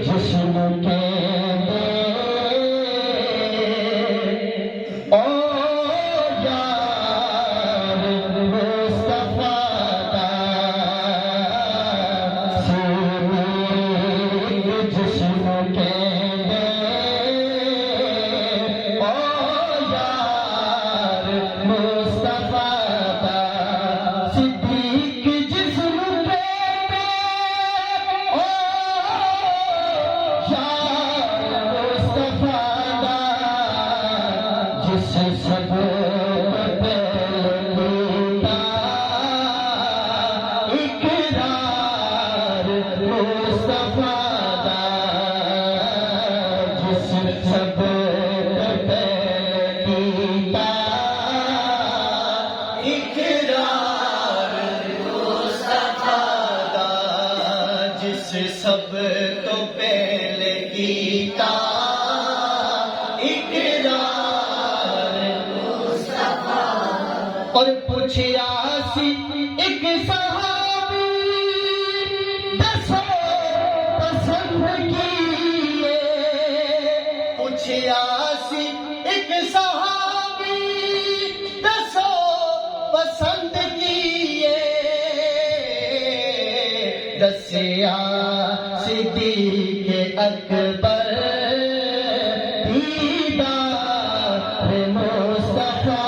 جسم کے او یار مصطفیٰ دا جسم کے او یار مصطفیٰ دا صدیق جسم کے جس سب اقرار مصطفیٰ دا جس سب کیتا اقرار مصطفیٰ دا جس سب تو پہلے کیتا اور پوچھیا سی ایک صحابی دسو پسند کیے پوچھیا سی ایک صحابی دسو پسند کیے دسیا صدیق اکبر دیدار مصطفیٰ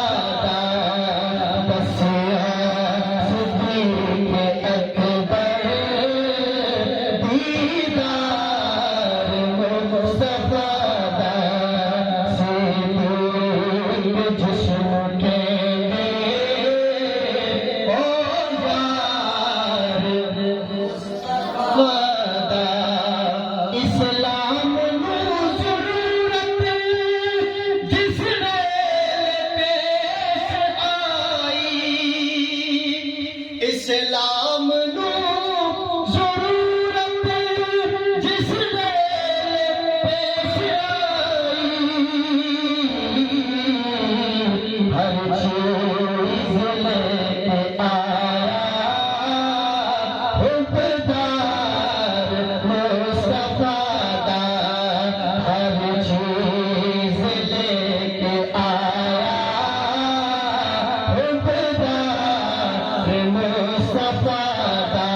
اسلام نو ضرورت جس نے پیش آئی اسلام نو ضرورت جس نے پیش آئی ہر چیز لے کے آیا حبدار مصطفیٰ دا ہر چیز لے کے آیا حبدار مصطفیٰ دا